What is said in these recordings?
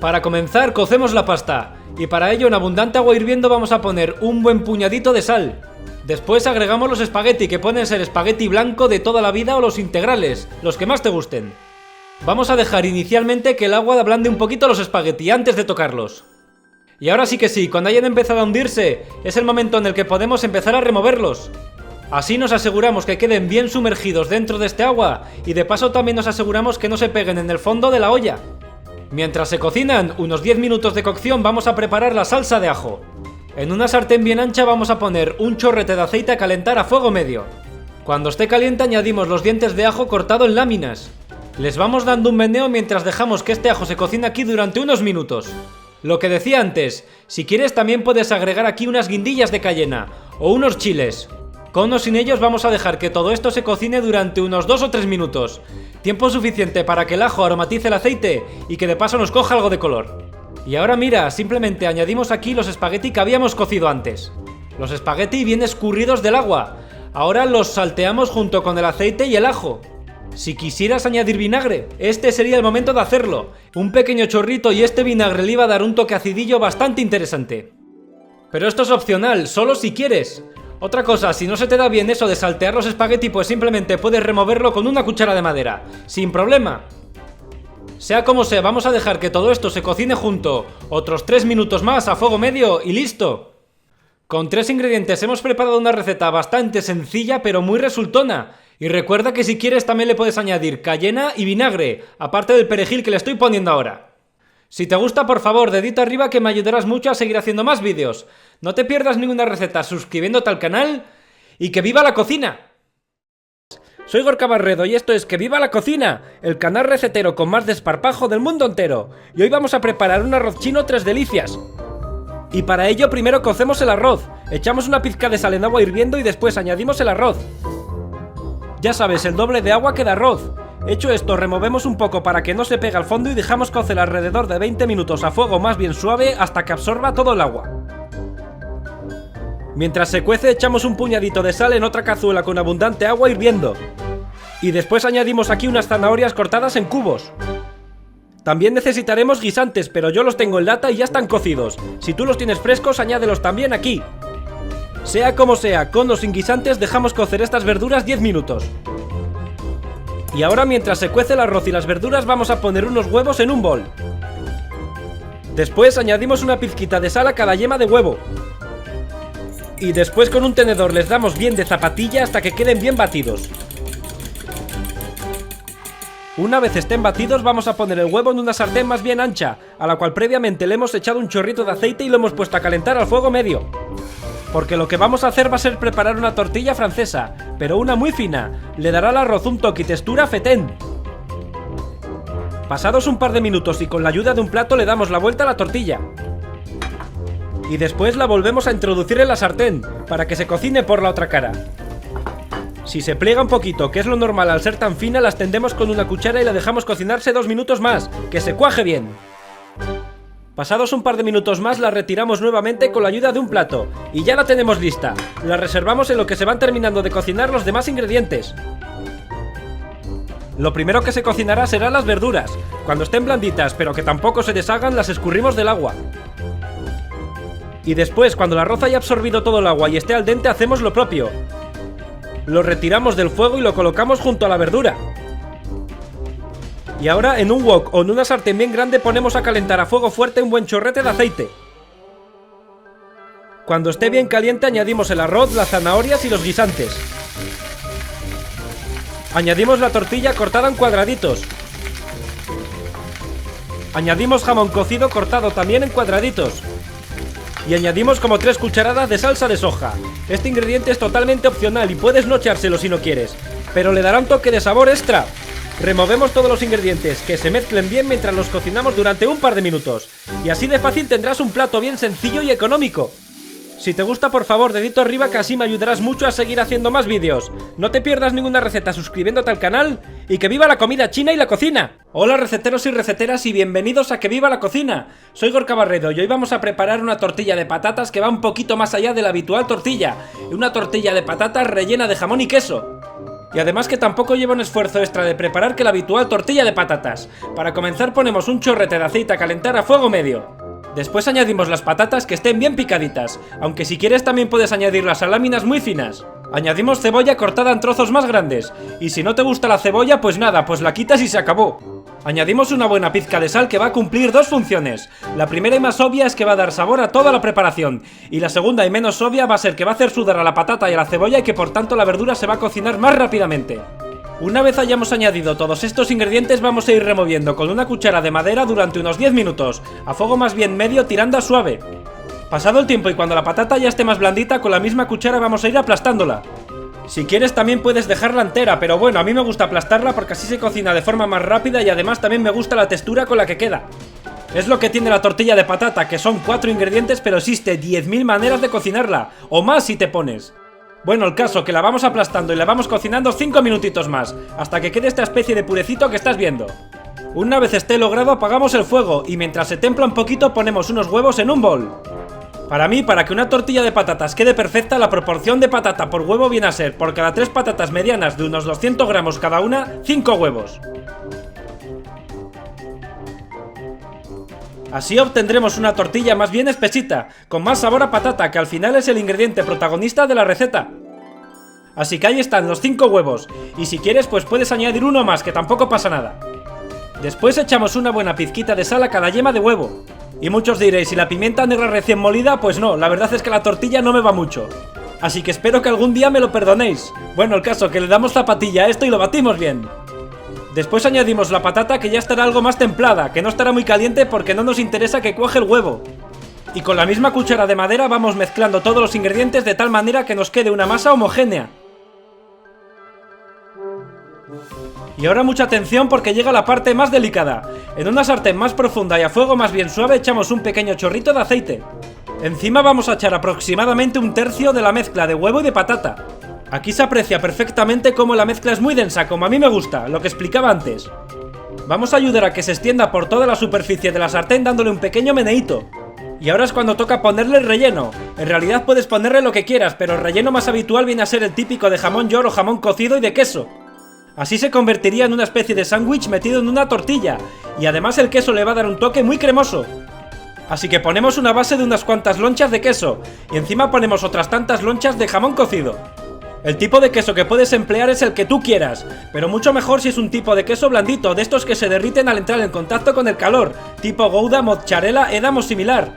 Para comenzar, cocemos la pasta, y para ello en abundante agua hirviendo vamos a poner un buen puñadito de sal. Después agregamos los espagueti, que pueden ser espagueti blanco de toda la vida o los integrales, los que más te gusten. Vamos a dejar inicialmente que el agua ablande un poquito los espagueti antes de tocarlos. Y ahora sí que sí, cuando hayan empezado a hundirse, es el momento en el que podemos empezar a removerlos. Así nos aseguramos que queden bien sumergidos dentro de este agua y de paso también nos aseguramos que no se peguen en el fondo de la olla. Mientras se cocinan unos 10 minutos de cocción vamos a preparar la salsa de ajo. En una sartén bien ancha vamos a poner un chorrete de aceite a calentar a fuego medio. Cuando esté caliente añadimos los dientes de ajo cortado en láminas. Les vamos dando un meneo mientras dejamos que este ajo se cocine aquí durante unos minutos. Lo que decía antes, si quieres también puedes agregar aquí unas guindillas de cayena o unos chiles. Con o sin ellos vamos a dejar que todo esto se cocine durante unos 2 o 3 minutos. Tiempo suficiente para que el ajo aromatice el aceite y que de paso nos coja algo de color. Y ahora mira, simplemente añadimos aquí los espagueti que habíamos cocido antes. Los espagueti bien escurridos del agua. Ahora los salteamos junto con el aceite y el ajo. Si quisieras añadir vinagre, este sería el momento de hacerlo. Un pequeño chorrito y este vinagre le iba a dar un toque acidillo bastante interesante. Pero esto es opcional, solo si quieres. Otra cosa, si no se te da bien eso de saltear los espagueti, pues simplemente puedes removerlo con una cuchara de madera, sin problema. Sea como sea, vamos a dejar que todo esto se cocine junto, otros 3 minutos más a fuego medio y listo. Con 3 ingredientes hemos preparado una receta bastante sencilla pero muy resultona. Y recuerda que si quieres también le puedes añadir cayena y vinagre, aparte del perejil que le estoy poniendo ahora. Si te gusta, por favor, dedito arriba que me ayudarás mucho a seguir haciendo más vídeos. No te pierdas ninguna receta suscribiéndote al canal y ¡que viva la cocina! Soy Gorka Barredo y esto es ¡Que viva la cocina!, el canal recetero con más desparpajo del mundo entero. Y hoy vamos a preparar un arroz chino 3 delicias. Y para ello primero cocemos el arroz. Echamos una pizca de sal en agua hirviendo y después añadimos el arroz. Ya sabes, el doble de agua que de arroz. Hecho esto, removemos un poco para que no se pegue al fondo y dejamos cocer alrededor de 20 minutos a fuego más bien suave hasta que absorba todo el agua. Mientras se cuece echamos un puñadito de sal en otra cazuela con abundante agua hirviendo. Y después añadimos aquí unas zanahorias cortadas en cubos. También necesitaremos guisantes, pero yo los tengo en lata y ya están cocidos. Si tú los tienes frescos, añádelos también aquí. Sea como sea, con o sin guisantes dejamos cocer estas verduras 10 minutos. Y ahora mientras se cuece el arroz y las verduras vamos a poner unos huevos en un bol. Después añadimos una pizquita de sal a cada yema de huevo. Y después con un tenedor les damos bien de zapatilla hasta que queden bien batidos. Una vez estén batidos vamos a poner el huevo en una sartén más bien ancha, a la cual previamente le hemos echado un chorrito de aceite y lo hemos puesto a calentar al fuego medio. Porque lo que vamos a hacer va a ser preparar una tortilla francesa, pero una muy fina, le dará al arroz un toque y textura fetén. Pasados un par de minutos y con la ayuda de un plato le damos la vuelta a la tortilla. Y después la volvemos a introducir en la sartén, para que se cocine por la otra cara. Si se pliega un poquito, que es lo normal al ser tan fina, la extendemos con una cuchara y la dejamos cocinarse 2 minutos más, que se cuaje bien. Pasados un par de minutos más la retiramos nuevamente con la ayuda de un plato y ya la tenemos lista. La reservamos en lo que se van terminando de cocinar los demás ingredientes. Lo primero que se cocinará serán las verduras. Cuando estén blanditas pero que tampoco se deshagan las escurrimos del agua. Y después, cuando el arroz haya absorbido todo el agua y esté al dente, hacemos lo propio. Lo retiramos del fuego y lo colocamos junto a la verdura. Y ahora en un wok o en una sartén bien grande ponemos a calentar a fuego fuerte un buen chorrete de aceite. Cuando esté bien caliente añadimos el arroz, las zanahorias y los guisantes. Añadimos la tortilla cortada en cuadraditos. Añadimos jamón cocido cortado también en cuadraditos. Y añadimos como 3 cucharadas de salsa de soja. Este ingrediente es totalmente opcional y puedes no echárselo si no quieres, pero le dará un toque de sabor extra. Removemos todos los ingredientes, que se mezclen bien mientras los cocinamos durante un par de minutos. Y así de fácil tendrás un plato bien sencillo y económico. Si te gusta, por favor, dedito arriba, que así me ayudarás mucho a seguir haciendo más vídeos. No te pierdas ninguna receta suscribiéndote al canal y que viva la comida china y la cocina. Hola receteros y receteras y bienvenidos a Que viva la cocina. Soy Gorka Barredo y hoy vamos a preparar una tortilla de patatas que va un poquito más allá de la habitual tortilla. Una tortilla de patatas rellena de jamón y queso. Y además que tampoco lleva un esfuerzo extra de preparar que la habitual tortilla de patatas. Para comenzar ponemos un chorrete de aceite a calentar a fuego medio. Después añadimos las patatas que estén bien picaditas, aunque si quieres también puedes añadirlas a láminas muy finas. Añadimos cebolla cortada en trozos más grandes, y si no te gusta la cebolla pues nada, pues la quitas y se acabó. Añadimos una buena pizca de sal que va a cumplir dos funciones. La primera y más obvia es que va a dar sabor a toda la preparación, y la segunda y menos obvia va a ser que va a hacer sudar a la patata y a la cebolla y que por tanto la verdura se va a cocinar más rápidamente. Una vez hayamos añadido todos estos ingredientes vamos a ir removiendo con una cuchara de madera durante unos 10 minutos, a fuego más bien medio tirando a suave. Pasado el tiempo y cuando la patata ya esté más blandita, con la misma cuchara vamos a ir aplastándola. Si quieres también puedes dejarla entera, pero bueno, a mí me gusta aplastarla porque así se cocina de forma más rápida y además también me gusta la textura con la que queda. Es lo que tiene la tortilla de patata, que son 4 ingredientes pero existe 10.000 maneras de cocinarla, o más si te pones. Bueno, el caso, que la vamos aplastando y la vamos cocinando 5 minutitos más, hasta que quede esta especie de purecito que estás viendo. Una vez esté logrado apagamos el fuego y mientras se templa un poquito ponemos unos huevos en un bol. Para mí, para que una tortilla de patatas quede perfecta, la proporción de patata por huevo viene a ser, por cada 3 patatas medianas de unos 200 gramos cada una, 5 huevos. Así obtendremos una tortilla más bien espesita, con más sabor a patata, que al final es el ingrediente protagonista de la receta. Así que ahí están los 5 huevos, y si quieres pues puedes añadir uno más, que tampoco pasa nada. Después echamos una buena pizquita de sal a cada yema de huevo. Y muchos diréis, ¿y la pimienta negra recién molida? Pues no, la verdad es que la tortilla no me va mucho. Así que espero que algún día me lo perdonéis. Bueno, el caso, que le damos zapatilla a esto y lo batimos bien. Después añadimos la patata, que ya estará algo más templada, que no estará muy caliente porque no nos interesa que cuaje el huevo. Y con la misma cuchara de madera vamos mezclando todos los ingredientes de tal manera que nos quede una masa homogénea. Y ahora mucha atención porque llega la parte más delicada. En una sartén más profunda y a fuego más bien suave echamos un pequeño chorrito de aceite. Encima vamos a echar aproximadamente 1/3 de la mezcla de huevo y de patata. Aquí se aprecia perfectamente cómo la mezcla es muy densa, como a mí me gusta, lo que explicaba antes. Vamos a ayudar a que se extienda por toda la superficie de la sartén dándole un pequeño meneíto. Y ahora es cuando toca ponerle el relleno. En realidad puedes ponerle lo que quieras, pero el relleno más habitual viene a ser el típico de jamón york o jamón cocido y de queso. Así se convertiría en una especie de sándwich metido en una tortilla, y además el queso le va a dar un toque muy cremoso. Así que ponemos una base de unas cuantas lonchas de queso, y encima ponemos otras tantas lonchas de jamón cocido. El tipo de queso que puedes emplear es el que tú quieras, pero mucho mejor si es un tipo de queso blandito, de estos que se derriten al entrar en contacto con el calor, tipo Gouda, mozzarella, edam o similar.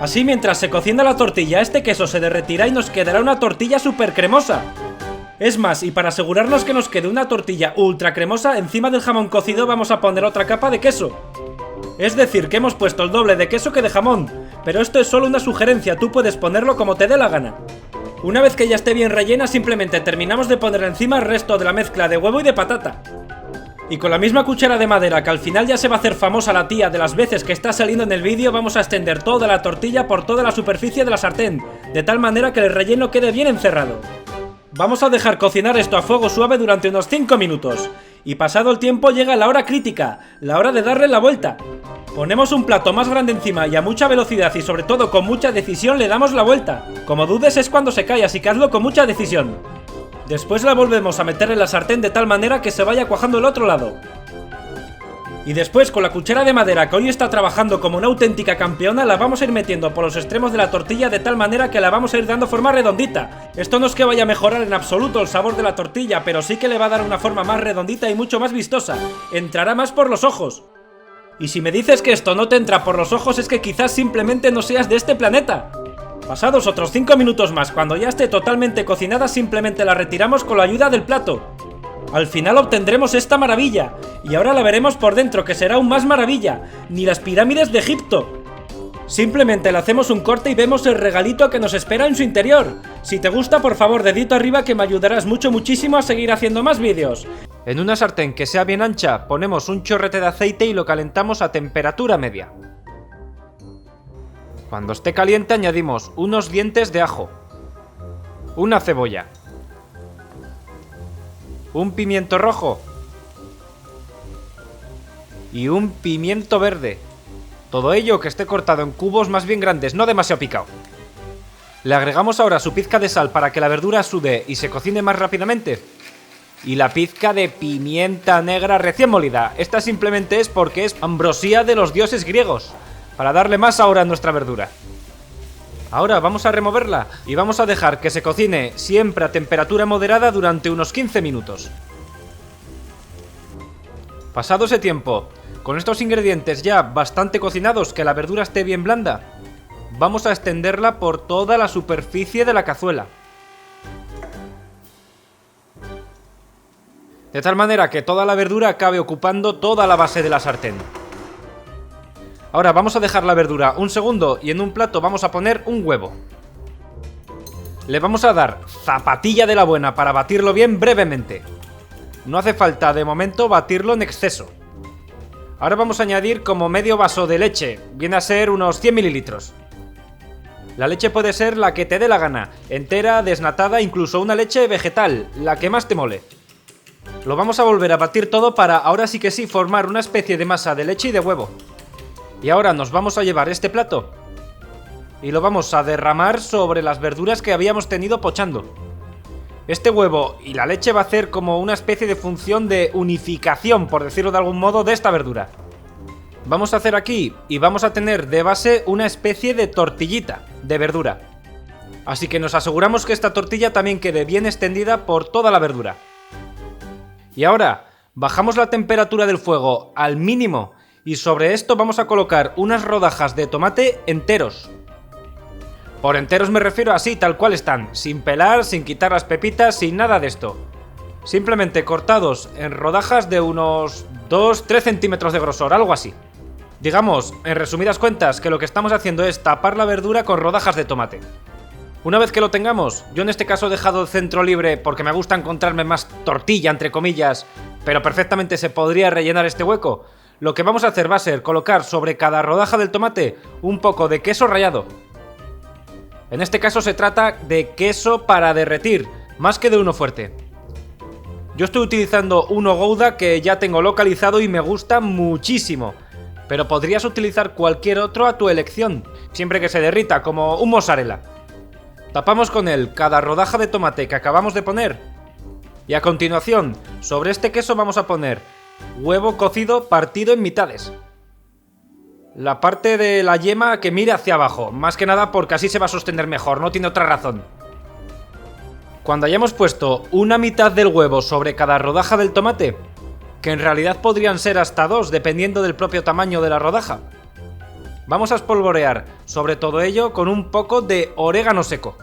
Así mientras se cocina la tortilla, este queso se derretirá y nos quedará una tortilla súper cremosa. Es más, y para asegurarnos que nos quede una tortilla ultra cremosa, encima del jamón cocido vamos a poner otra capa de queso. Es decir, que hemos puesto el doble de queso que de jamón, pero esto es solo una sugerencia, tú puedes ponerlo como te dé la gana. Una vez que ya esté bien rellena, simplemente terminamos de poner encima el resto de la mezcla de huevo y de patata. Y con la misma cuchara de madera que al final ya se va a hacer famosa la tía de las veces que está saliendo en el vídeo, vamos a extender toda la tortilla por toda la superficie de la sartén, de tal manera que el relleno quede bien encerrado. Vamos a dejar cocinar esto a fuego suave durante unos 5 minutos. Y pasado el tiempo llega la hora crítica, la hora de darle la vuelta. Ponemos un plato más grande encima y a mucha velocidad y sobre todo con mucha decisión le damos la vuelta. Como dudes es cuando se cae, así que hazlo con mucha decisión. Después la volvemos a meter en la sartén de tal manera que se vaya cuajando el otro lado. Y después con la cuchara de madera que hoy está trabajando como una auténtica campeona, la vamos a ir metiendo por los extremos de la tortilla de tal manera que la vamos a ir dando forma redondita. Esto no es que vaya a mejorar en absoluto el sabor de la tortilla, pero sí que le va a dar una forma más redondita y mucho más vistosa. Entrará más por los ojos. Y si me dices que esto no te entra por los ojos es que quizás simplemente no seas de este planeta. Pasados otros 5 minutos más, cuando ya esté totalmente cocinada, simplemente la retiramos con la ayuda del plato. Al final obtendremos esta maravilla, y ahora la veremos por dentro, que será aún más maravilla, ni las pirámides de Egipto. Simplemente le hacemos un corte y vemos el regalito que nos espera en su interior. Si te gusta, por favor, dedito arriba que me ayudarás muchísimo a seguir haciendo más vídeos. En una sartén que sea bien ancha, ponemos un chorrete de aceite y lo calentamos a temperatura media. Cuando esté caliente añadimos unos dientes de ajo, una cebolla, un pimiento rojo y un pimiento verde. Todo ello que esté cortado en cubos más bien grandes, no demasiado picado. Le agregamos ahora su pizca de sal para que la verdura sude y se cocine más rápidamente. Y la pizca de pimienta negra recién molida. Esta simplemente es porque es ambrosía de los dioses griegos, para darle más sabor a nuestra verdura. Ahora vamos a removerla y vamos a dejar que se cocine siempre a temperatura moderada durante unos 15 minutos. Pasado ese tiempo, con estos ingredientes ya bastante cocinados, que la verdura esté bien blanda, vamos a extenderla por toda la superficie de la cazuela. De tal manera que toda la verdura acabe ocupando toda la base de la sartén. Ahora vamos a dejar la verdura un segundo y en un plato vamos a poner un huevo. Le vamos a dar zapatilla de la buena para batirlo bien brevemente. No hace falta de momento batirlo en exceso. Ahora vamos a añadir como medio vaso de leche, viene a ser unos 100 mililitros. La leche puede ser la que te dé la gana, entera, desnatada, incluso una leche vegetal, la que más te mole. Lo vamos a volver a batir todo para ahora sí que sí formar una especie de masa de leche y de huevo. Y ahora nos vamos a llevar este plato y lo vamos a derramar sobre las verduras que habíamos tenido pochando. Este huevo y la leche va a hacer como una especie de función de unificación, por decirlo de algún modo, de esta verdura. Vamos a hacer aquí y vamos a tener de base una especie de tortillita de verdura. Así que nos aseguramos que esta tortilla también quede bien extendida por toda la verdura. Y ahora bajamos la temperatura del fuego al mínimo y sobre esto vamos a colocar unas rodajas de tomate enteros. Por enteros me refiero así, tal cual están, sin pelar, sin quitar las pepitas, sin nada de esto. Simplemente cortados en rodajas de unos 2-3 centímetros de grosor, algo así. Digamos, en resumidas cuentas, que lo que estamos haciendo es tapar la verdura con rodajas de tomate. Una vez que lo tengamos, yo en este caso he dejado el centro libre porque me gusta encontrarme más tortilla, entre comillas, pero perfectamente se podría rellenar este hueco. Lo que vamos a hacer va a ser colocar sobre cada rodaja del tomate un poco de queso rallado. En este caso se trata de queso para derretir, más que de uno fuerte. Yo estoy utilizando uno Gouda que ya tengo localizado y me gusta muchísimo, pero podrías utilizar cualquier otro a tu elección, siempre que se derrita, como un mozzarella. Tapamos con él cada rodaja de tomate que acabamos de poner y a continuación, sobre este queso vamos a poner huevo cocido partido en mitades. La parte de la yema que mire hacia abajo, más que nada porque así se va a sostener mejor, no tiene otra razón. Cuando hayamos puesto una mitad del huevo sobre cada rodaja del tomate, que en realidad podrían ser hasta 2 dependiendo del propio tamaño de la rodaja, vamos a espolvorear sobre todo ello con un poco de orégano seco.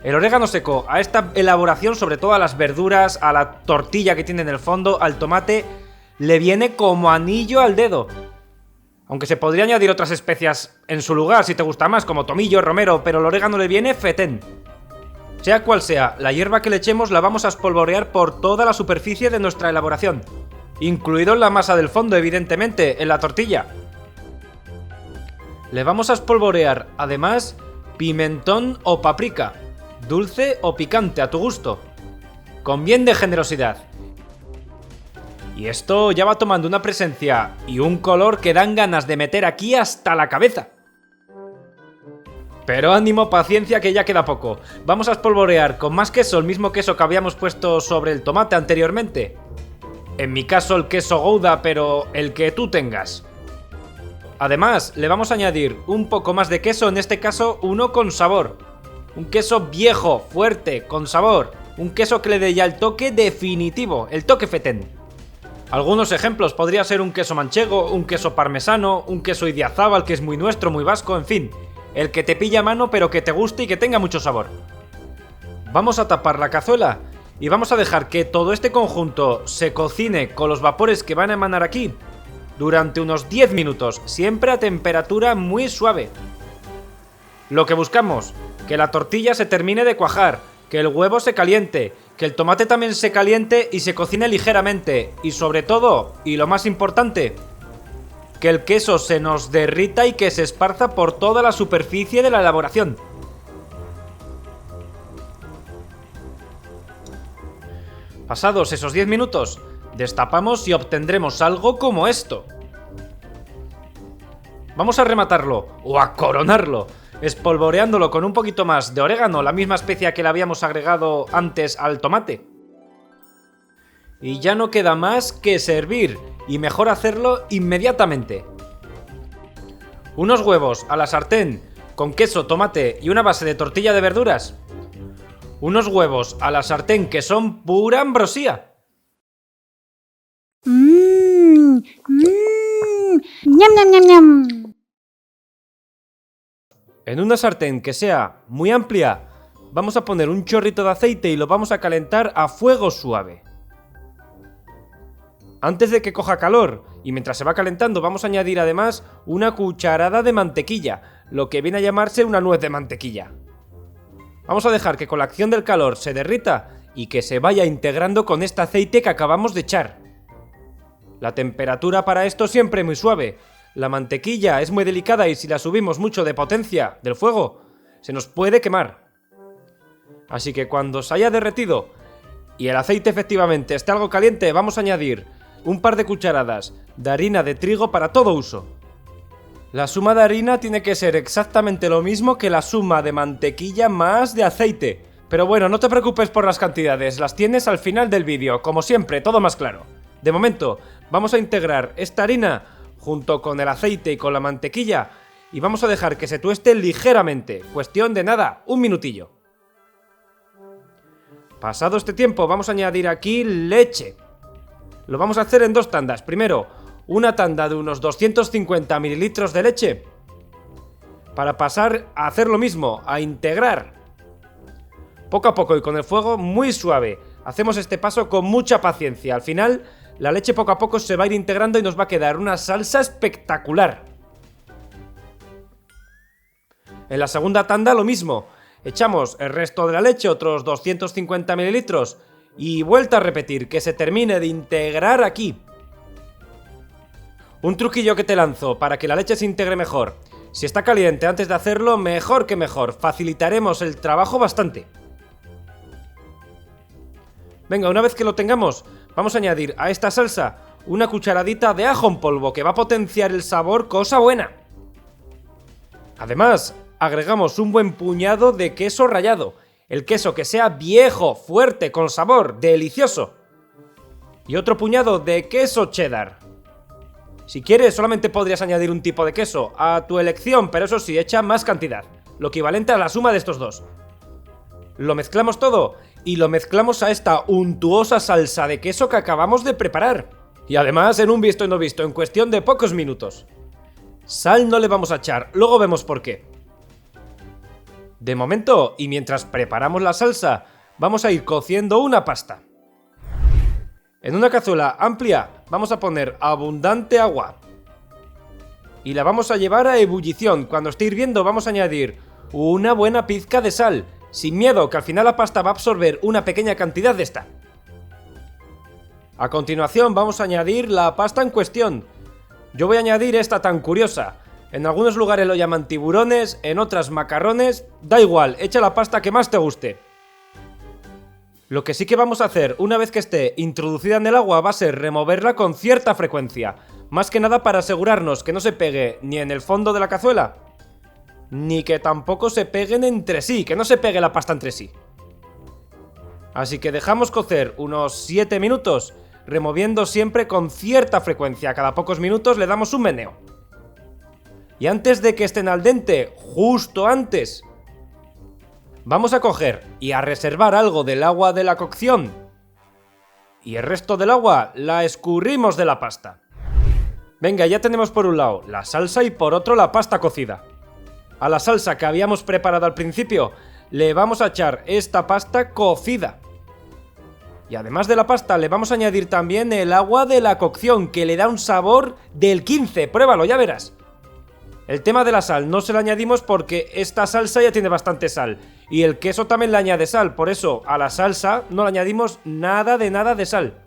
El orégano seco a esta elaboración, sobre todo a las verduras, a la tortilla que tiene en el fondo, al tomate, le viene como anillo al dedo. Aunque se podría añadir otras especias en su lugar si te gusta más, como tomillo, romero, pero el orégano le viene fetén. Sea cual sea, la hierba que le echemos la vamos a espolvorear por toda la superficie de nuestra elaboración, incluido en la masa del fondo, evidentemente, en la tortilla. Le vamos a espolvorear, además, pimentón o paprika, dulce o picante a tu gusto, con bien de generosidad. Y esto ya va tomando una presencia y un color que dan ganas de meter aquí hasta la cabeza. Pero ánimo, paciencia, que ya queda poco. Vamos a espolvorear con más queso, el mismo queso que habíamos puesto sobre el tomate anteriormente. En mi caso el queso Gouda, pero el que tú tengas. Además, le vamos a añadir un poco más de queso, en este caso uno con sabor. Un queso viejo, fuerte, con sabor. Un queso que le dé ya el toque definitivo, el toque fetén. Algunos ejemplos, podría ser un queso manchego, un queso parmesano, un queso idiazábal que es muy nuestro, muy vasco, en fin. El que te pilla a mano pero que te guste y que tenga mucho sabor. Vamos a tapar la cazuela y vamos a dejar que todo este conjunto se cocine con los vapores que van a emanar aquí durante unos 10 minutos, siempre a temperatura muy suave. Lo que buscamos, que la tortilla se termine de cuajar, que el huevo se caliente, que el tomate también se caliente y se cocine ligeramente, y sobre todo, y lo más importante, que el queso se nos derrita y que se esparza por toda la superficie de la elaboración. Pasados esos 10 minutos, destapamos y obtendremos algo como esto. Vamos a rematarlo, o a coronarlo, espolvoreándolo con un poquito más de orégano, la misma especia que le habíamos agregado antes al tomate. Y ya no queda más que servir, y mejor hacerlo inmediatamente. Unos huevos a la sartén con queso, tomate y una base de tortilla de verduras. Unos huevos a la sartén que son pura ambrosía. Ñam, ñam, ñam, ñam. En una sartén que sea muy amplia, vamos a poner un chorrito de aceite y lo vamos a calentar a fuego suave. Antes de que coja calor, y mientras se va calentando, vamos a añadir además una cucharada de mantequilla, lo que viene a llamarse una nuez de mantequilla. Vamos a dejar que con la acción del calor se derrita y que se vaya integrando con este aceite que acabamos de echar. La temperatura para esto siempre muy suave. La mantequilla es muy delicada y si la subimos mucho de potencia del fuego, se nos puede quemar. Así que cuando se haya derretido y el aceite efectivamente esté algo caliente, vamos a añadir un par de cucharadas de harina de trigo para todo uso. La suma de harina tiene que ser exactamente lo mismo que la suma de mantequilla más de aceite. Pero bueno, no te preocupes por las cantidades, las tienes al final del vídeo, como siempre, todo más claro. De momento, vamos a integrar esta harina junto con el aceite y con la mantequilla y vamos a dejar que se tueste ligeramente, cuestión de nada, un minutillo. Pasado este tiempo, vamos a añadir aquí leche. Lo vamos a hacer en dos tandas. Primero, una tanda de unos 250 mililitros de leche para pasar a hacer lo mismo, a integrar. Poco a poco y con el fuego muy suave. Hacemos este paso con mucha paciencia. Al final, la leche poco a poco se va a ir integrando y nos va a quedar una salsa espectacular. En la segunda tanda lo mismo. Echamos el resto de la leche, otros 250 mililitros, y vuelta a repetir, que se termine de integrar aquí. Un truquillo que te lanzo para que la leche se integre mejor. Si está caliente antes de hacerlo, mejor que mejor. Facilitaremos el trabajo bastante. Venga, una vez que lo tengamos, vamos a añadir a esta salsa una cucharadita de ajo en polvo que va a potenciar el sabor, cosa buena. Además, agregamos un buen puñado de queso rallado. El queso que sea viejo, fuerte, con sabor, delicioso. Y otro puñado de queso cheddar. Si quieres, solamente podrías añadir un tipo de queso, a tu elección, pero eso sí, echa más cantidad, lo equivalente a la suma de estos dos. Lo mezclamos todo y lo mezclamos a esta untuosa salsa de queso que acabamos de preparar. Y además, en un visto y no visto, en cuestión de pocos minutos. Sal no le vamos a echar, luego vemos por qué. De momento, y mientras preparamos la salsa, vamos a ir cociendo una pasta. En una cazuela amplia vamos a poner abundante agua. Y la vamos a llevar a ebullición. Cuando esté hirviendo vamos a añadir una buena pizca de sal, sin miedo, que al final la pasta va a absorber una pequeña cantidad de esta. A continuación vamos a añadir la pasta en cuestión. Yo voy a añadir esta tan curiosa. En algunos lugares lo llaman tiburones, en otras macarrones. Da igual, echa la pasta que más te guste. Lo que sí que vamos a hacer una vez que esté introducida en el agua va a ser removerla con cierta frecuencia. Más que nada para asegurarnos que no se pegue ni en el fondo de la cazuela, ni que tampoco se peguen entre sí, que no se pegue la pasta entre sí. Así que dejamos cocer unos 7 minutos, removiendo siempre con cierta frecuencia. Cada pocos minutos le damos un meneo. Y antes de que estén al dente, justo antes, vamos a coger y a reservar algo del agua de la cocción. Y el resto del agua la escurrimos de la pasta. Venga, ya tenemos por un lado la salsa y por otro la pasta cocida. A la salsa que habíamos preparado al principio le vamos a echar esta pasta cocida. Y además de la pasta le vamos a añadir también el agua de la cocción, que le da un sabor del 15, pruébalo, ya verás. El tema de la sal no se la añadimos porque esta salsa ya tiene bastante sal. Y el queso también le añade sal, por eso a la salsa no le añadimos nada de sal.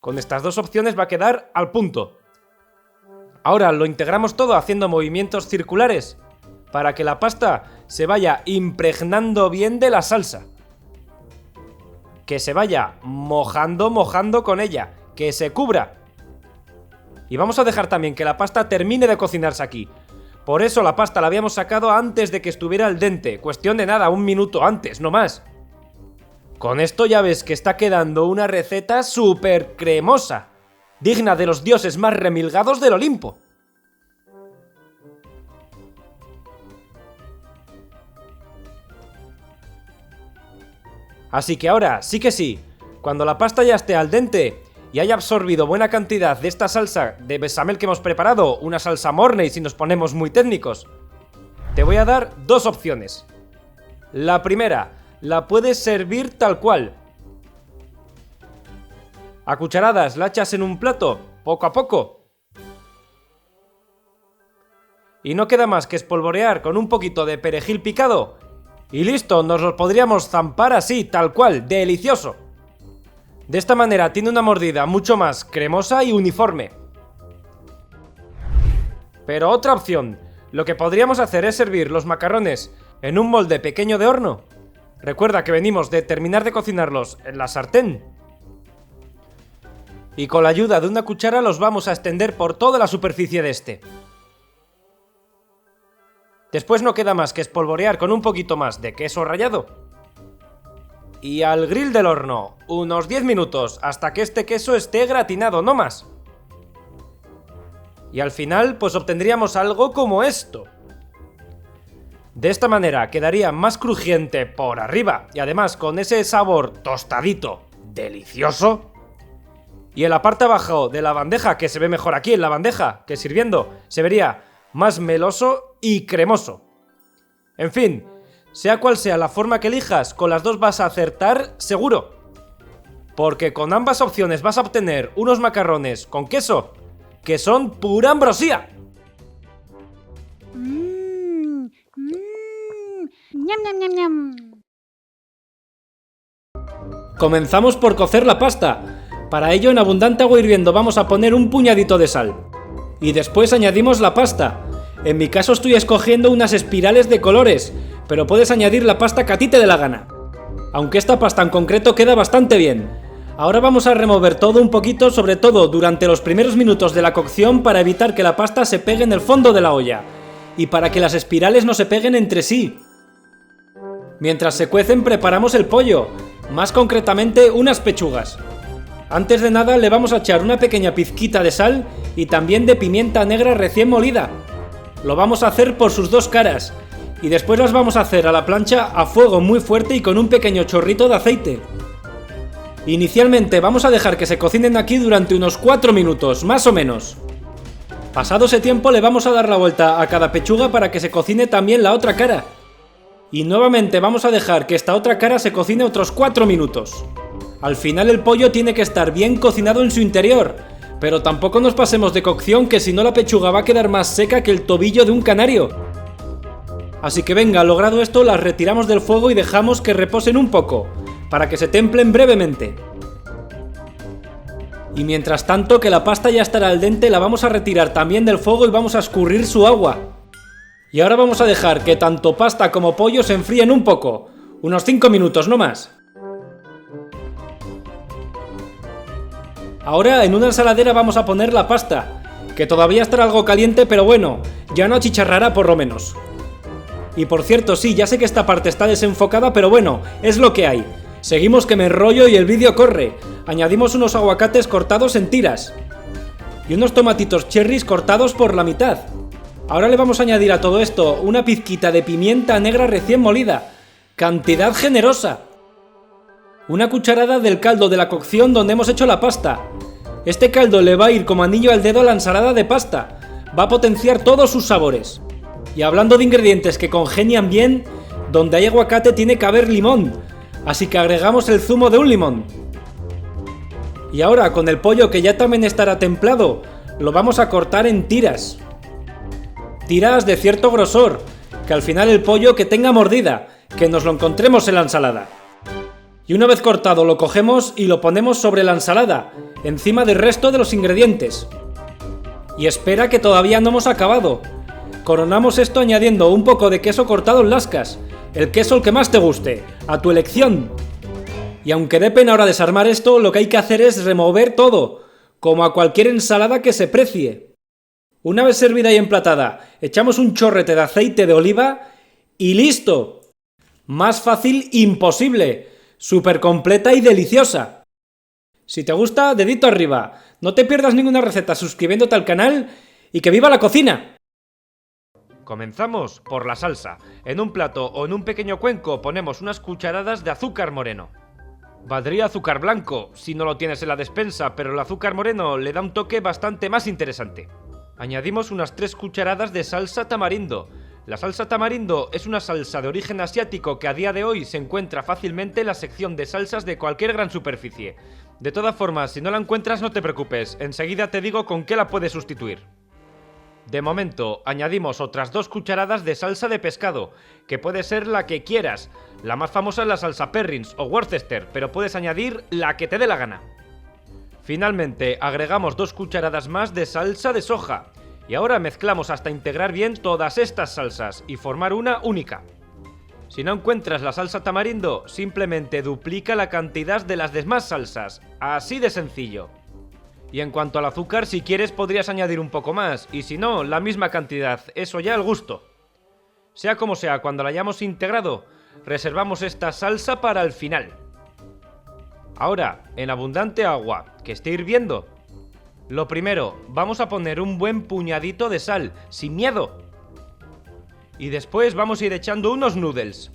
Con estas dos opciones va a quedar al punto. Ahora lo integramos todo haciendo movimientos circulares para que la pasta se vaya impregnando bien de la salsa. Que se vaya mojando con ella, que se cubra. Y vamos a dejar también que la pasta termine de cocinarse aquí. Por eso la pasta la habíamos sacado antes de que estuviera al dente. Cuestión de nada, un minuto antes, no más. Con esto ya ves que está quedando una receta súper cremosa, digna de los dioses más remilgados del Olimpo. Así que ahora, sí que sí, cuando la pasta ya esté al dente y haya absorbido buena cantidad de esta salsa de bechamel que hemos preparado, una salsa Mornay si nos ponemos muy técnicos, te voy a dar dos opciones. La primera, la puedes servir tal cual. A cucharadas la echas en un plato, poco a poco. Y no queda más que espolvorear con un poquito de perejil picado. Y listo, nos lo podríamos zampar así, tal cual, delicioso. De esta manera tiene una mordida mucho más cremosa y uniforme. Pero otra opción, lo que podríamos hacer es servir los macarrones en un molde pequeño de horno. Recuerda que venimos de terminar de cocinarlos en la sartén. Y con la ayuda de una cuchara los vamos a extender por toda la superficie de este. Después no queda más que espolvorear con un poquito más de queso rallado. Y al grill del horno, unos 10 minutos hasta que este queso esté gratinado, no más. Y al final, pues obtendríamos algo como esto. De esta manera quedaría más crujiente por arriba y además con ese sabor tostadito, delicioso. Y en la parte abajo de la bandeja, que se ve mejor aquí en la bandeja que sirviendo, se vería más meloso y cremoso. En fin, sea cual sea la forma que elijas, con las dos vas a acertar seguro. Porque con ambas opciones vas a obtener unos macarrones con queso que son pura ambrosía. Ñam, ñam, ñam, ñam. Comenzamos por cocer la pasta. Para ello, en abundante agua hirviendo vamos a poner un puñadito de sal. Y después añadimos la pasta. En mi caso estoy escogiendo unas espirales de colores, pero puedes añadir la pasta que a ti te dé la gana. Aunque esta pasta en concreto queda bastante bien. Ahora vamos a remover todo un poquito, sobre todo durante los primeros minutos de la cocción, para evitar que la pasta se pegue en el fondo de la olla. Y para que las espirales no se peguen entre sí. Mientras se cuecen preparamos el pollo, más concretamente unas pechugas. Antes de nada le vamos a echar una pequeña pizquita de sal y también de pimienta negra recién molida. Lo vamos a hacer por sus dos caras y después las vamos a hacer a la plancha a fuego muy fuerte y con un pequeño chorrito de aceite. Inicialmente vamos a dejar que se cocinen aquí durante unos 4 minutos, más o menos. Pasado ese tiempo le vamos a dar la vuelta a cada pechuga para que se cocine también la otra cara. Y nuevamente vamos a dejar que esta otra cara se cocine otros 4 minutos. Al final el pollo tiene que estar bien cocinado en su interior, pero tampoco nos pasemos de cocción, que si no la pechuga va a quedar más seca que el tobillo de un canario. Así que venga, logrado esto, las retiramos del fuego y dejamos que reposen un poco, para que se templen brevemente. Y mientras tanto, que la pasta ya estará al dente, la vamos a retirar también del fuego y vamos a escurrir su agua. Y ahora vamos a dejar que tanto pasta como pollo se enfríen un poco, unos 5 minutos, no más. Ahora en una ensaladera vamos a poner la pasta, que todavía estará algo caliente, pero bueno, ya no achicharrará por lo menos. Y por cierto, sí, ya sé que esta parte está desenfocada, pero bueno, es lo que hay. Seguimos que me enrollo y el vídeo corre. Añadimos unos aguacates cortados en tiras. Y unos tomatitos cherries cortados por la mitad. Ahora le vamos a añadir a todo esto una pizquita de pimienta negra recién molida. Cantidad generosa. Una cucharada del caldo de la cocción donde hemos hecho la pasta. Este caldo le va a ir como anillo al dedo a la ensalada de pasta. Va a potenciar todos sus sabores. Y hablando de ingredientes que congenian bien, donde hay aguacate tiene que haber limón. Así que agregamos el zumo de un limón. Y ahora con el pollo, que ya también estará templado, lo vamos a cortar en tiras. Tiras de cierto grosor, que al final el pollo que tenga mordida, que nos lo encontremos en la ensalada. Y una vez cortado lo cogemos y lo ponemos sobre la ensalada, encima del resto de los ingredientes. Y espera, que todavía no hemos acabado. Coronamos esto añadiendo un poco de queso cortado en lascas, el queso el que más te guste, a tu elección. Y aunque dé pena ahora desarmar esto, lo que hay que hacer es remover todo, como a cualquier ensalada que se precie. Una vez servida y emplatada, echamos un chorrete de aceite de oliva y ¡listo! Más fácil imposible. súper completa y deliciosa. Si te gusta, dedito arriba. No te pierdas ninguna receta suscribiéndote al canal y ¡que viva la cocina! Comenzamos por la salsa. En un plato o en un pequeño cuenco ponemos unas cucharadas de azúcar moreno. Valdría azúcar blanco si no lo tienes en la despensa, pero el azúcar moreno le da un toque bastante más interesante. Añadimos unas 3 cucharadas de salsa tamarindo. La salsa tamarindo es una salsa de origen asiático que a día de hoy se encuentra fácilmente en la sección de salsas de cualquier gran superficie. De todas formas, si no la encuentras no te preocupes, enseguida te digo con qué la puedes sustituir. De momento, añadimos otras 2 cucharadas de salsa de pescado, que puede ser la que quieras. La más famosa es la salsa Perrins o Worcester, pero puedes añadir la que te dé la gana. Finalmente, agregamos 2 cucharadas más de salsa de soja. Y ahora mezclamos hasta integrar bien todas estas salsas y formar una única. Si no encuentras la salsa tamarindo, simplemente duplica la cantidad de las demás salsas. Así de sencillo. Y en cuanto al azúcar, si quieres podrías añadir un poco más, y si no, la misma cantidad, eso ya al gusto. Sea como sea, cuando la hayamos integrado, reservamos esta salsa para el final. Ahora, en abundante agua, que esté hirviendo. Lo primero, vamos a poner un buen puñadito de sal, sin miedo. Y después vamos a ir echando unos noodles.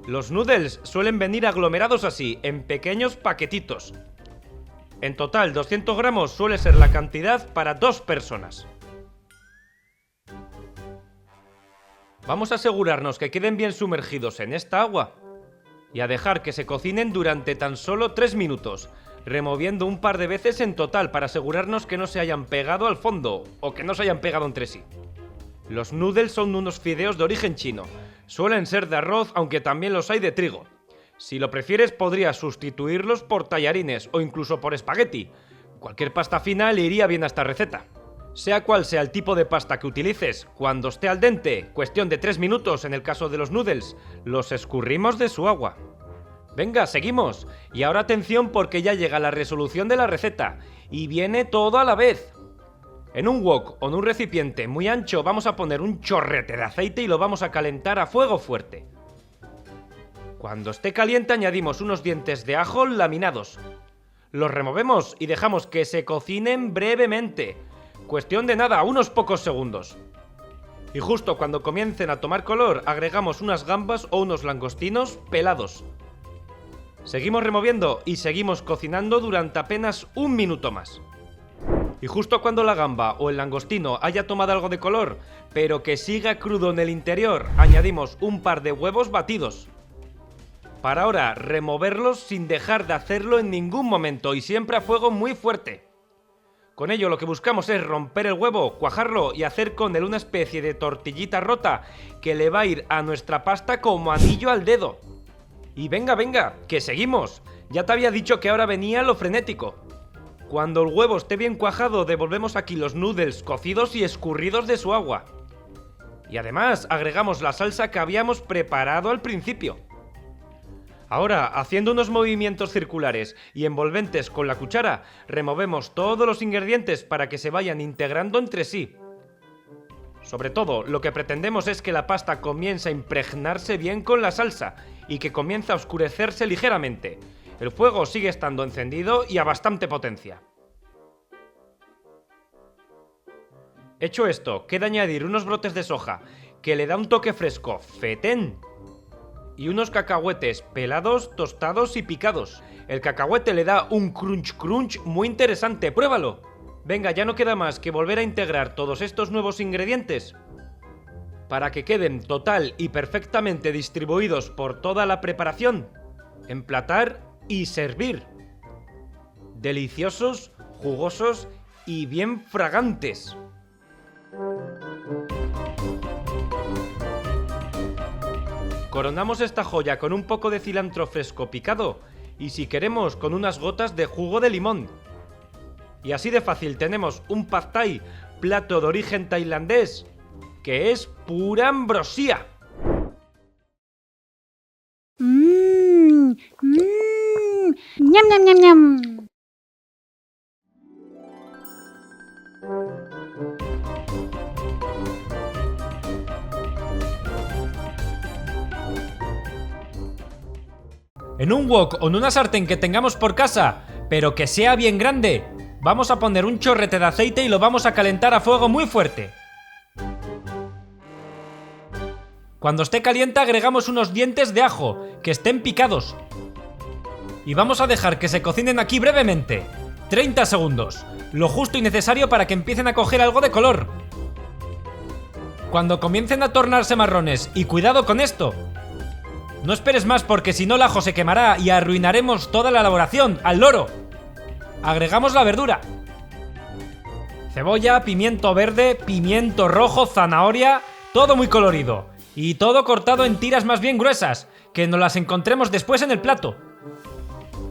Los noodles suelen venir aglomerados así, en pequeños paquetitos. En total, 200 gramos suele ser la cantidad para 2 personas. Vamos a asegurarnos que queden bien sumergidos en esta agua y a dejar que se cocinen durante tan solo 3 minutos, removiendo un par de veces en total para asegurarnos que no se hayan pegado al fondo o que no se hayan pegado entre sí. Los noodles son unos fideos de origen chino. Suelen ser de arroz, aunque también los hay de trigo. Si lo prefieres, podrías sustituirlos por tallarines o incluso por espagueti. Cualquier pasta fina le iría bien a esta receta. Sea cual sea el tipo de pasta que utilices, cuando esté al dente, cuestión de 3 minutos en el caso de los noodles, los escurrimos de su agua. Venga, seguimos. Y ahora atención porque ya llega la resolución de la receta. Y viene todo a la vez. En un wok o en un recipiente muy ancho vamos a poner un chorrete de aceite y lo vamos a calentar a fuego fuerte. Cuando esté caliente añadimos unos dientes de ajo laminados. Los removemos y dejamos que se cocinen brevemente. Cuestión de nada, unos pocos segundos. Y justo cuando comiencen a tomar color agregamos unas gambas o unos langostinos pelados. Seguimos removiendo y seguimos cocinando durante apenas 1 minuto más. Y justo cuando la gamba o el langostino haya tomado algo de color, pero que siga crudo en el interior, añadimos un par de huevos batidos. Para ahora removerlos sin dejar de hacerlo en ningún momento y siempre a fuego muy fuerte. Con ello lo que buscamos es romper el huevo, cuajarlo y hacer con él una especie de tortillita rota que le va a ir a nuestra pasta como anillo al dedo. Y venga, venga, que seguimos. Ya te había dicho que ahora venía lo frenético. Cuando el huevo esté bien cuajado, devolvemos aquí los noodles cocidos y escurridos de su agua. Y además agregamos la salsa que habíamos preparado al principio. Ahora, haciendo unos movimientos circulares y envolventes con la cuchara, removemos todos los ingredientes para que se vayan integrando entre sí. Sobre todo, lo que pretendemos es que la pasta comience a impregnarse bien con la salsa y que comience a oscurecerse ligeramente. El fuego sigue estando encendido y a bastante potencia. Hecho esto, queda añadir unos brotes de soja, que le da un toque fresco, fetén. Y unos cacahuetes pelados, tostados y picados. El cacahuete le da un crunch muy interesante, ¡pruébalo! Venga, ya no queda más que volver a integrar todos estos nuevos ingredientes para que queden total y perfectamente distribuidos por toda la preparación, emplatar y servir. Deliciosos, jugosos y bien fragantes. Coronamos esta joya con un poco de cilantro fresco picado y si queremos con unas gotas de jugo de limón. Y así de fácil tenemos un pad thai, plato de origen tailandés, que es pura ambrosía. Ñam, ñam, ñam, ñam. En un wok o en una sartén que tengamos por casa, pero que sea bien grande, vamos a poner un chorrete de aceite y lo vamos a calentar a fuego muy fuerte. Cuando esté caliente agregamos unos dientes de ajo, que estén picados. Y vamos a dejar que se cocinen aquí brevemente, 30 segundos, lo justo y necesario para que empiecen a coger algo de color. Cuando comiencen a tornarse marrones, y cuidado con esto, no esperes más porque si no el ajo se quemará y arruinaremos toda la elaboración, al loro. Agregamos la verdura. Cebolla, pimiento verde, pimiento rojo, zanahoria, todo muy colorido. Y todo cortado en tiras más bien gruesas, que nos las encontremos después en el plato.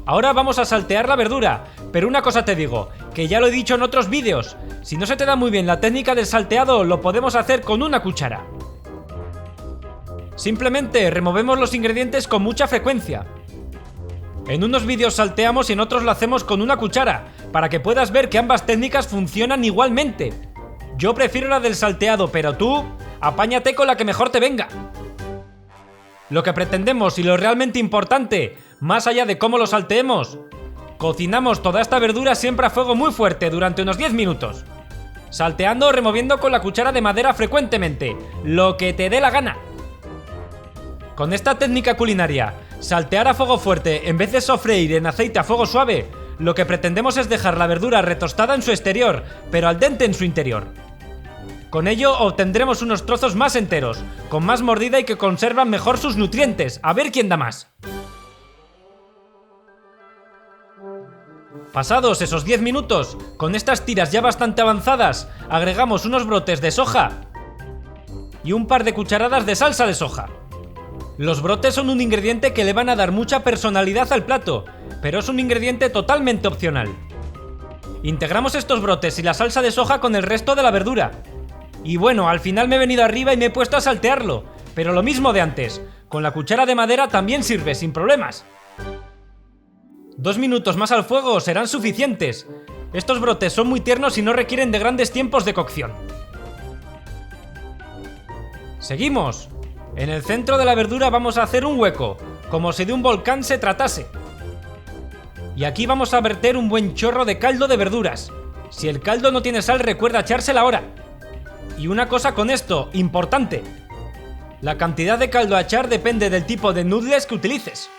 Ahora vamos a saltear la verdura, pero una cosa te digo, que ya lo he dicho en otros vídeos, si no se te da muy bien la técnica del salteado, lo podemos hacer con una cuchara. Simplemente removemos los ingredientes con mucha frecuencia. En unos vídeos salteamos y en otros lo hacemos con una cuchara, para que puedas ver que ambas técnicas funcionan igualmente. Yo prefiero la del salteado, pero tú, apáñate con la que mejor te venga. Lo que pretendemos y lo realmente importante, más allá de cómo lo salteemos, cocinamos toda esta verdura siempre a fuego muy fuerte durante unos 10 minutos. Salteando o removiendo con la cuchara de madera frecuentemente, lo que te dé la gana. Con esta técnica culinaria, saltear a fuego fuerte en vez de sofreír en aceite a fuego suave, lo que pretendemos es dejar la verdura retostada en su exterior, pero al dente en su interior. Con ello obtendremos unos trozos más enteros, con más mordida y que conservan mejor sus nutrientes. A ver quién da más. Pasados esos 10 minutos, con estas tiras ya bastante avanzadas, agregamos unos brotes de soja y un par de cucharadas de salsa de soja. Los brotes son un ingrediente que le van a dar mucha personalidad al plato, pero es un ingrediente totalmente opcional. Integramos estos brotes y la salsa de soja con el resto de la verdura. Y bueno, al final me he venido arriba y me he puesto a saltearlo, pero lo mismo de antes, con la cuchara de madera también sirve sin problemas. 2 minutos más al fuego serán suficientes. Estos brotes son muy tiernos y no requieren de grandes tiempos de cocción. Seguimos. En el centro de la verdura vamos a hacer un hueco, como si de un volcán se tratase. Y aquí vamos a verter un buen chorro de caldo de verduras. Si el caldo no tiene sal, recuerda echársela ahora. Y una cosa con esto, importante. La cantidad de caldo a echar depende del tipo de noodles que utilices.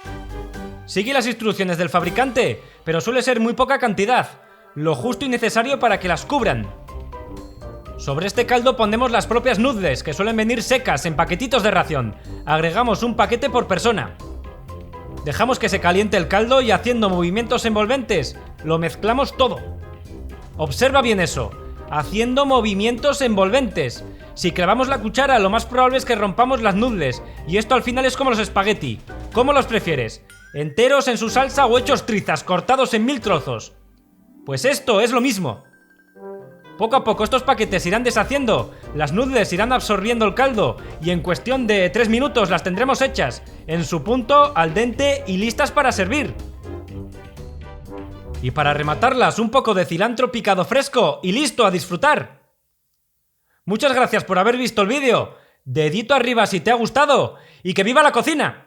Sigue las instrucciones del fabricante, pero suele ser muy poca cantidad, lo justo y necesario para que las cubran. Sobre este caldo ponemos las propias noodles, que suelen venir secas en paquetitos de ración. Agregamos un paquete por persona. Dejamos que se caliente el caldo y haciendo movimientos envolventes, lo mezclamos todo. Observa bien eso. Haciendo movimientos envolventes. Si clavamos la cuchara, lo más probable es que rompamos las noodles, y esto al final es como los espagueti. ¿Cómo los prefieres? ¿Enteros en su salsa o hechos trizas, cortados en 1000 trozos? Pues esto es lo mismo. Poco a poco estos paquetes irán deshaciendo, las noodles irán absorbiendo el caldo, y en cuestión de 3 minutos las tendremos hechas, en su punto, al dente y listas para servir. Y para rematarlas, un poco de cilantro picado fresco y listo a disfrutar. Muchas gracias por haber visto el vídeo, dedito arriba si te ha gustado, y ¡que viva la cocina!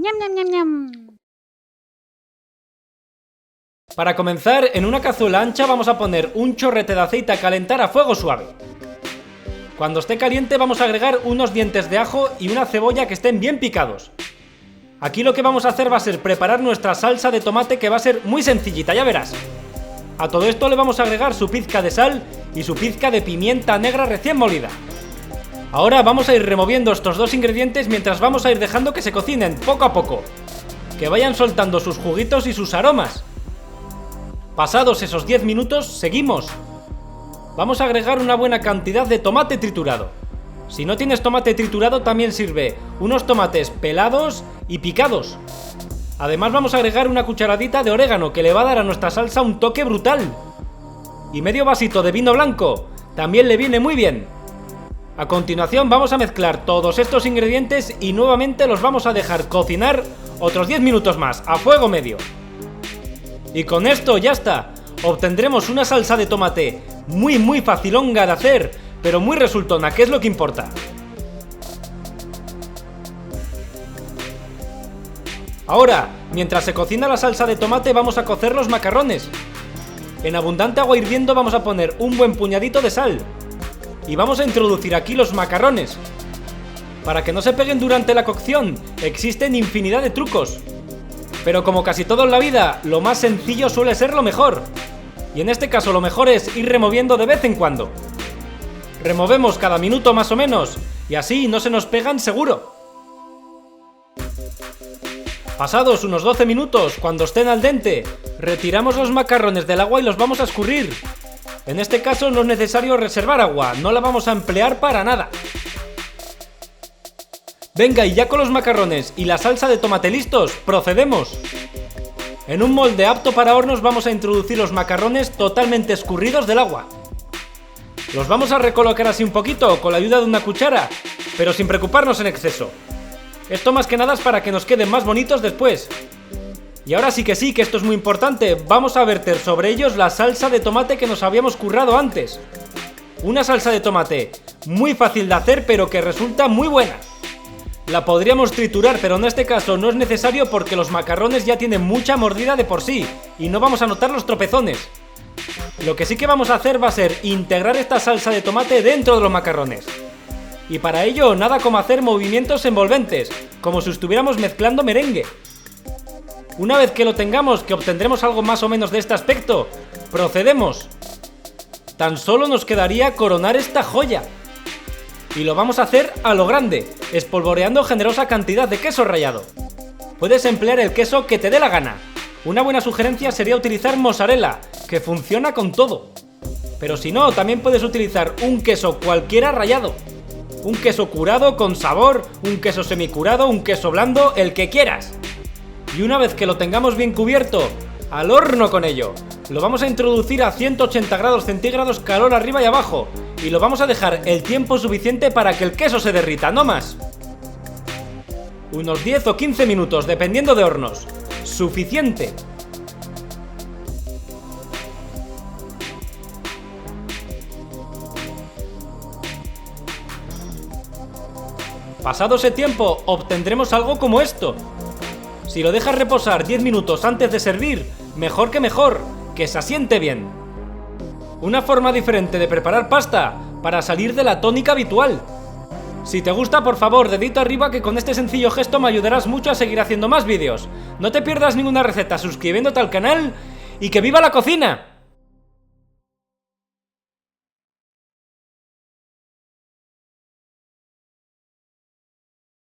Ñam, ñam, ñam, ñam. Para comenzar, en una cazuela ancha vamos a poner un chorrete de aceite a calentar a fuego suave. Cuando esté caliente vamos a agregar unos dientes de ajo y una cebolla que estén bien picados. Aquí lo que vamos a hacer va a ser preparar nuestra salsa de tomate, que va a ser muy sencillita, ya verás. A todo esto le vamos a agregar su pizca de sal y su pizca de pimienta negra recién molida. Ahora vamos a ir removiendo estos dos ingredientes mientras vamos a ir dejando que se cocinen poco a poco, que vayan soltando sus juguitos y sus aromas. Pasados esos 10 minutos, seguimos. Vamos a agregar una buena cantidad de tomate triturado. Si no tienes tomate triturado también sirve unos tomates pelados y picados. Además vamos a agregar una cucharadita de orégano, que le va a dar a nuestra salsa un toque brutal. Y medio vasito de vino blanco, también le viene muy bien. A continuación vamos a mezclar todos estos ingredientes y nuevamente los vamos a dejar cocinar otros 10 minutos más, a fuego medio. Y con esto ya está. Obtendremos una salsa de tomate muy facilonga de hacer, pero muy resultona, que es lo que importa. Ahora, mientras se cocina la salsa de tomate, vamos a cocer los macarrones. En abundante agua hirviendo vamos a poner un buen puñadito de sal. Y vamos a introducir aquí los macarrones. Para que no se peguen durante la cocción, existen infinidad de trucos. Pero como casi todo en la vida, lo más sencillo suele ser lo mejor. Y en este caso lo mejor es ir removiendo de vez en cuando. Removemos cada minuto más o menos, y así no se nos pegan seguro. Pasados unos 12 minutos, cuando estén al dente, retiramos los macarrones del agua y los vamos a escurrir. En este caso no es necesario reservar agua, no la vamos a emplear para nada. Venga, y ya con los macarrones y la salsa de tomate listos, procedemos. En un molde apto para hornos vamos a introducir los macarrones totalmente escurridos del agua. Los vamos a recolocar así un poquito con la ayuda de una cuchara, pero sin preocuparnos en exceso. Esto más que nada es para que nos queden más bonitos después. Y ahora sí, que esto es muy importante, vamos a verter sobre ellos la salsa de tomate que nos habíamos currado antes. Una salsa de tomate muy fácil de hacer, pero que resulta muy buena. La podríamos triturar, pero en este caso no es necesario porque los macarrones ya tienen mucha mordida de por sí y no vamos a notar los tropezones. Lo que sí que vamos a hacer va a ser integrar esta salsa de tomate dentro de los macarrones. Y para ello nada como hacer movimientos envolventes, como si estuviéramos mezclando merengue. Una vez que lo tengamos, que obtendremos algo más o menos de este aspecto, procedemos. Tan solo nos quedaría coronar esta joya. Y lo vamos a hacer a lo grande, espolvoreando generosa cantidad de queso rallado. Puedes emplear el queso que te dé la gana. Una buena sugerencia sería utilizar mozzarella, que funciona con todo. Pero si no, también puedes utilizar un queso cualquiera rallado. Un queso curado con sabor, un queso semicurado, un queso blando, el que quieras. Y una vez que lo tengamos bien cubierto, al horno con ello. Lo vamos a introducir a 180 grados centígrados, calor arriba y abajo. Y lo vamos a dejar el tiempo suficiente para que el queso se derrita, no más. Unos 10 o 15 minutos, dependiendo de hornos. Suficiente. Pasado ese tiempo, obtendremos algo como esto. Si lo dejas reposar 10 minutos antes de servir, mejor, que se asiente bien. Una forma diferente de preparar pasta para salir de la tónica habitual. Si te gusta, por favor, dedito arriba, que con este sencillo gesto me ayudarás mucho a seguir haciendo más vídeos. No te pierdas ninguna receta suscribiéndote al canal y ¡que viva la cocina!